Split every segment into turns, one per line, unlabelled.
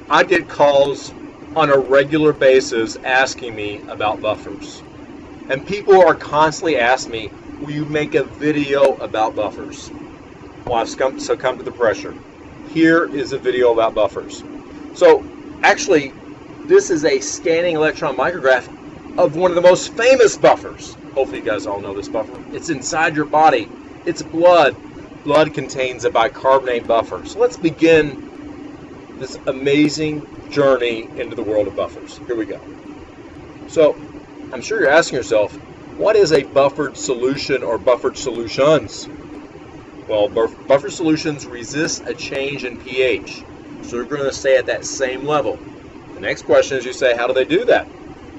I get calls on a regular basis asking me about buffers. And people are constantly asking me, will you make a video about buffers? Well, I've succumbed to the pressure. Here is a video about buffers. So actually, this is a scanning electron micrograph of one of the most famous buffers. Hopefully you guys all know this buffer. It's inside your body. It's blood. Blood contains a bicarbonate buffer. So let's begin this amazing journey into the world of buffers. Here we go. So I'm sure you're asking yourself, what is a buffered solution or buffered solutions? Well, buffered solutions resist a change in pH. So they're going to stay at that same level. The next question is, you say, how do they do that?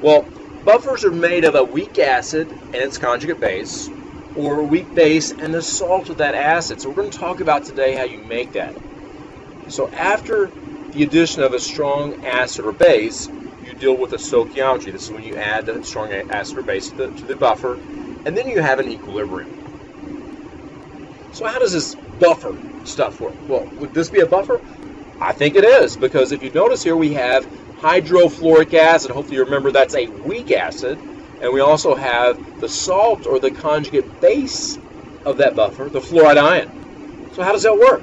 Well, buffers are made of a weak acid and its conjugate base, or a weak base and the salt of that acid. So we're going to talk about today how you make that. So after the addition of a strong acid or base, you deal with a stoichiometry. This is when you add the strong acid or base to the buffer, and then you have an equilibrium. So how does this buffer stuff work? Well, would this be a buffer? I think it is, because if you notice here, we have hydrofluoric acid. Hopefully you remember that's a weak acid. And we also have the salt or the conjugate base of that buffer, the fluoride ion. So how does that work?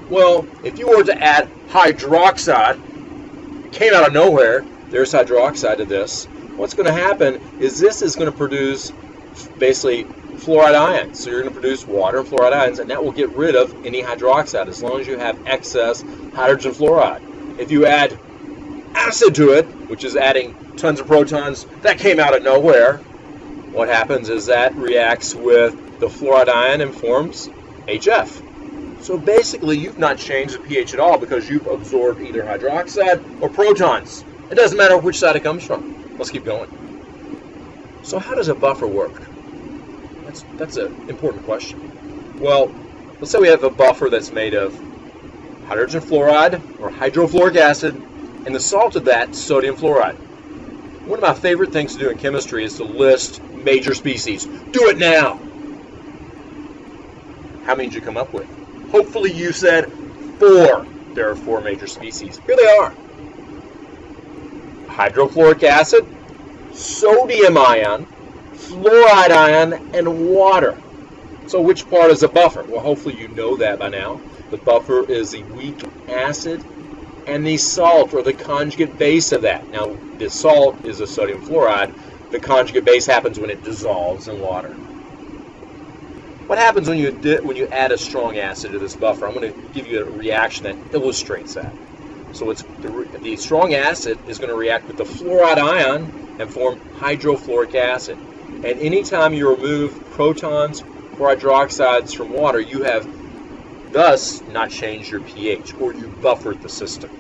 Well, if you were to add hydroxide, came out of nowhere, there's hydroxide to this, what's going to happen is this is going to produce basically fluoride ions. So you're going to produce water and fluoride ions, and that will get rid of any hydroxide as long as you have excess hydrogen fluoride. If you add acid to it, which is adding tons of protons, that came out of nowhere, what happens is that reacts with the fluoride ion and forms HF. So basically you've not changed the pH at all because you've absorbed either hydroxide or protons. It doesn't matter which side it comes from. Let's keep going. So how does a buffer work? That's an important question. Well, let's say we have a buffer that's made of hydrogen fluoride or hydrofluoric acid, and the salt of that, sodium fluoride. One of my favorite things to do in chemistry is to list major species. Do it now! How many did you come up with? Hopefully you said 4. There are 4 major species. Here they are. Hydrofluoric acid, sodium ion, fluoride ion, and water. So which part is a buffer? Well, hopefully you know that by now. The buffer is the weak acid and the salt, or the conjugate base of that. Now, the salt is a sodium fluoride. The conjugate base happens when it dissolves in water. What happens when you add a strong acid to this buffer? I'm going to give you a reaction that illustrates that. So it's the strong acid is going to react with the fluoride ion and form hydrofluoric acid. And anytime you remove protons or hydroxides from water, you have thus not changed your pH, or you buffered the system.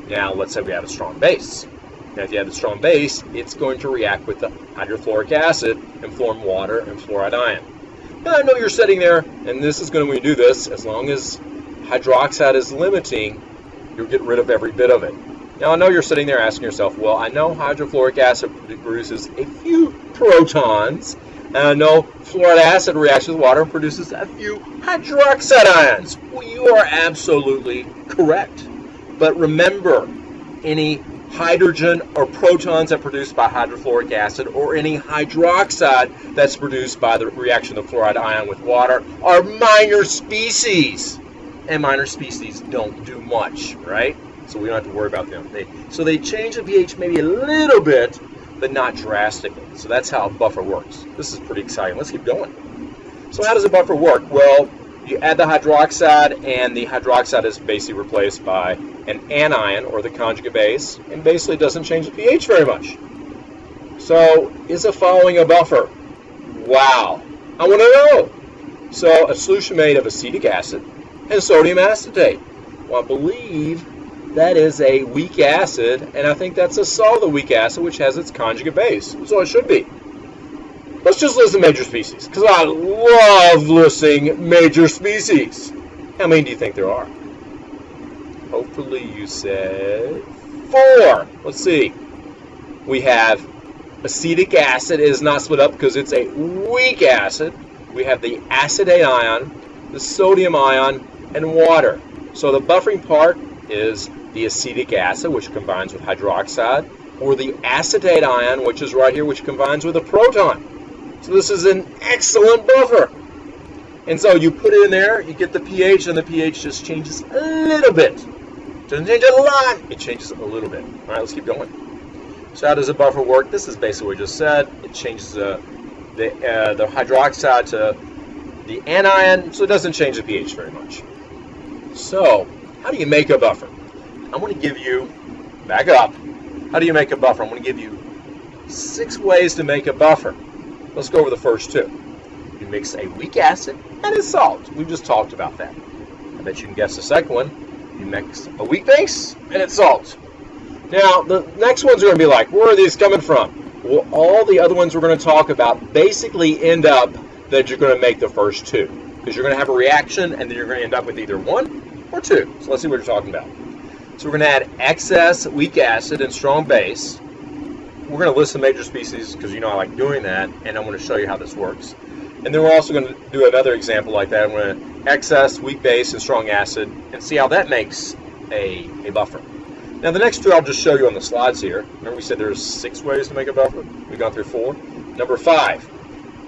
Now let's say we have a strong base. Now if you have a strong base, it's going to react with the hydrofluoric acid and form water and fluoride ion. Now I know you're sitting there, and this is going to, when you do this, as long as hydroxide is limiting, you'll get rid of every bit of it. Now I know you're sitting there asking yourself, well, I know hydrofluoric acid produces a few protons, and I know fluoride acid reacts with water and produces a few hydroxide ions. Well, you are absolutely correct. But remember, any hydrogen or protons that are produced by hydrofluoric acid, or any hydroxide that's produced by the reaction of fluoride ion with water, are minor species. And minor species don't do much, right? So we don't have to worry about them. So they change the pH maybe a little bit, but not drastically. So that's how a buffer works. This is pretty exciting. Let's keep going. So how does a buffer work? Well, you add the hydroxide, and the hydroxide is basically replaced by an anion, or the conjugate base, and basically doesn't change the pH very much. So is the following a buffer? Wow, I want to know. So a solution made of acetic acid and sodium acetate. Well, I believe that is a weak acid, and I think that's a salt of the weak acid, which has its conjugate base. So it should be. Let's just list the major species, because I love listing major species. How many do you think there are? Hopefully you said 4. Let's see. We have acetic acid. It is not split up because it's a weak acid. We have the acetate ion, the sodium ion, and water. So the buffering part is the acetic acid, which combines with hydroxide, or the acetate ion, which is right here, which combines with a proton. So this is an excellent buffer. And so you put it in there, you get the pH, and the pH just changes a little bit. Doesn't change a lot, it changes a little bit. All right, let's keep going. So how does a buffer work? This is basically what we just said. It changes the hydroxide to the anion, so it doesn't change the pH very much. So how do you make a buffer? I'm going to give you, back up, how do you make a buffer? I'm going to give you 6 ways to make a buffer. Let's go over the first 2. You mix a weak acid and a salt. We just talked about that. I bet you can guess the second one. You mix a weak base and it's salt. Now, the next ones are going to be like, where are these coming from? Well, all the other ones we're going to talk about basically end up that you're going to make the first 2. Because you're going to have a reaction and then you're going to end up with either 1 or 2. So let's see what you're talking about. So we're going to add excess weak acid and strong base. We're going to list the major species because you know I like doing that, and I'm going to show you how this works. And then we're also going to do another example like that. I'm going to excess weak base and strong acid and see how that makes a buffer. Now the next 2 I'll just show you on the slides here. Remember we said there's 6 ways to make a buffer? We've gone through 4. Number 5,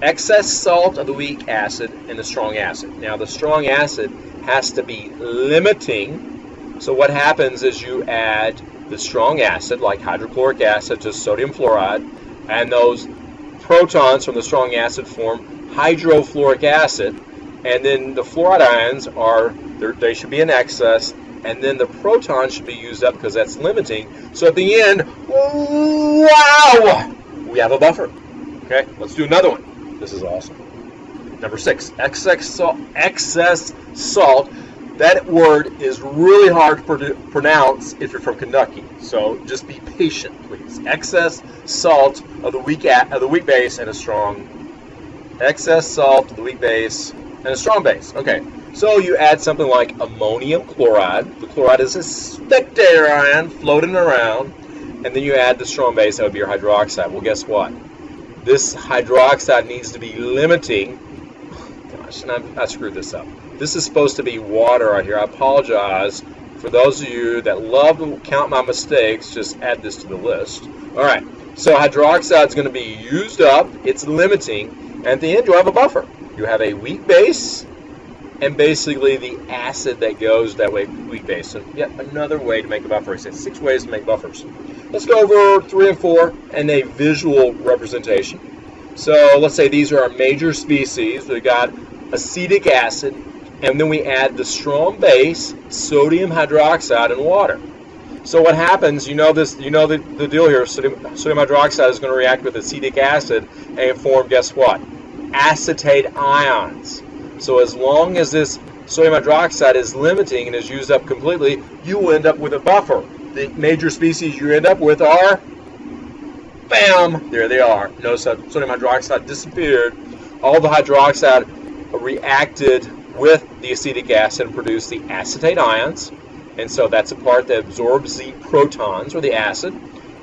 excess salt of the weak acid and the strong acid. Now the strong acid has to be limiting. So what happens is you add the strong acid, like hydrochloric acid, to sodium fluoride, and those protons from the strong acid form hydrofluoric acid, and then the fluoride ions they should be in excess, and then the protons should be used up because that's limiting. So at the end, wow, we have a buffer. Okay, let's do another one. This is awesome. Number 6, excess salt. That word is really hard to pronounce if you're from Kentucky, so just be patient, please. Excess salt of the weak base and a strong. Excess salt of the weak base and a strong base. Okay, so you add something like ammonium chloride. The chloride is a spectator ion floating around, and then you add the strong base. That would be your hydroxide. Well, guess what? This hydroxide needs to be limiting. Gosh, and I screwed this up. This is supposed to be water right here. I apologize. For those of you that love to count my mistakes, just add this to the list. All right, so hydroxide is going to be used up. It's limiting. And at the end, you have a buffer. You have a weak base and basically the acid that goes that way, weak base. So yet another way to make a buffer. I said 6 ways to make buffers. Let's go over 3 and 4 and a visual representation. So let's say these are our major species. We've got acetic acid, and then we add the strong base, sodium hydroxide, and water. So what happens, you know the deal here, sodium hydroxide is going to react with acetic acid and form, guess what? Acetate ions. So as long as this sodium hydroxide is limiting and is used up completely, you will end up with a buffer. The major species you end up with are, bam, there they are. No sodium hydroxide disappeared. All the hydroxide reacted with the acetic acid and produced the acetate ions, and so that's a part that absorbs the protons or the acid,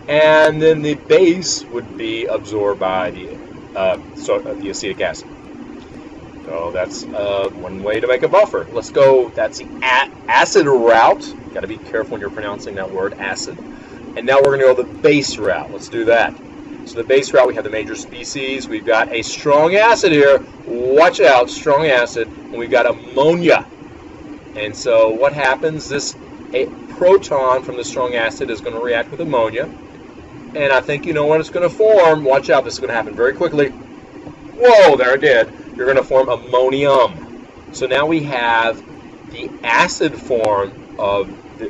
and then the base would be absorbed by the acetic acid. So that's one way to make a buffer. Let's go. That's the acid route. Got to be careful when you're pronouncing that word, acid. And now we're going to go the base route. Let's do that. So the base route, we have the major species. We've got a strong acid here. Watch out, strong acid. And we've got ammonia. And so what happens? A proton from the strong acid is going to react with ammonia. And I think you know what it's going to form. Watch out, this is going to happen very quickly. Whoa, there it did. You're going to form ammonium. So now we have the acid form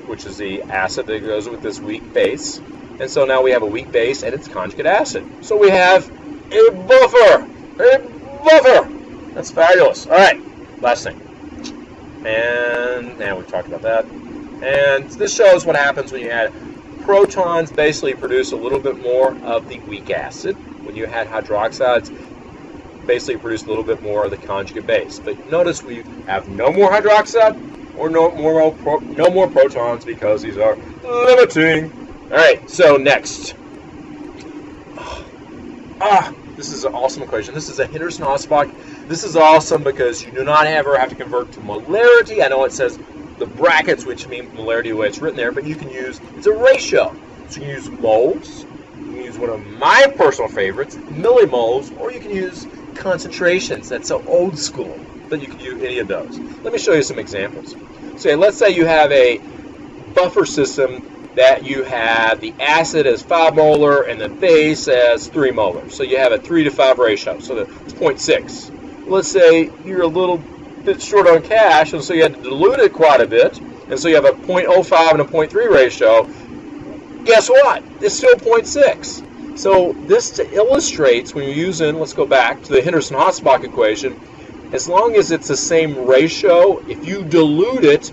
which is the acid that goes with this weak base. And so now we have a weak base and its conjugate acid. So we have a buffer. A buffer. That's fabulous. All right, last thing. And now we've talked about that. And this shows what happens when you add protons. Basically produce a little bit more of the weak acid. When you add hydroxides, basically produce a little bit more of the conjugate base. But notice we have no more hydroxide or no more protons because these are limiting. All right, so next. This is an awesome equation. This is a Henderson-Hausbach. This is awesome because you do not ever have to convert to molarity. I know it says the brackets, which mean molarity the way it's written there, but you can use, it's a ratio. So you can use moles, you can use one of my personal favorites, millimoles, or you can use concentrations. That's so old school, but you can use any of those. Let me show you some examples. So let's say you have a buffer system that you have the acid as 5 molar and the base as 3 molar. So you have a 3 to 5 ratio, so that's 0.6. Let's say you're a little bit short on cash, and so you had to dilute it quite a bit, and so you have a 0.05 and a 0.3 ratio. Guess what? It's still 0.6. So this illustrates when you're using, let's go back to the Henderson-Hassbach equation, as long as it's the same ratio, if you dilute it,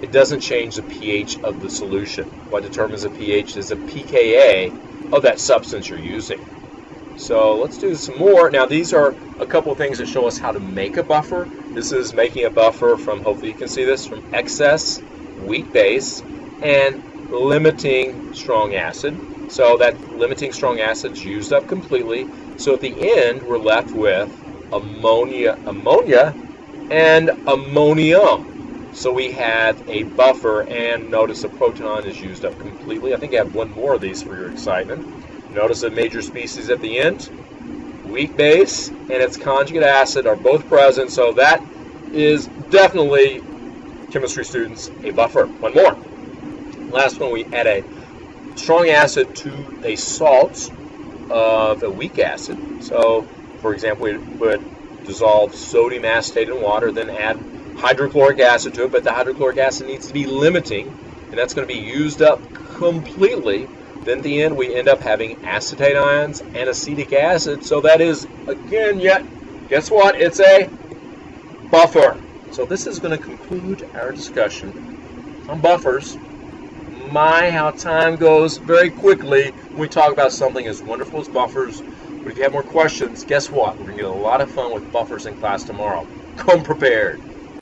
it doesn't change the pH of the solution. What determines the pH is the pKa of that substance you're using. So let's do some more. Now these are a couple of things that show us how to make a buffer. This is making a buffer from, hopefully you can see this, from excess weak base and limiting strong acid. So that limiting strong acid is used up completely. So at the end we're left with ammonia and ammonium. So we have a buffer, and notice the proton is used up completely. I think I have one more of these for your excitement. Notice the major species at the end, weak base and its conjugate acid are both present, so that is definitely, chemistry students, a buffer. One more. Last one, we add a strong acid to a salt of a weak acid. So, for example, we would dissolve sodium acetate in water, then add hydrochloric acid to it, but the hydrochloric acid needs to be limiting, and that's going to be used up completely. Then at the end, we end up having acetate ions and acetic acid. So that is, again, guess what? It's a buffer. So this is going to conclude our discussion on buffers. My, how time goes very quickly when we talk about something as wonderful as buffers. But if you have more questions, guess what? We're going to get a lot of fun with buffers in class tomorrow. Come prepared.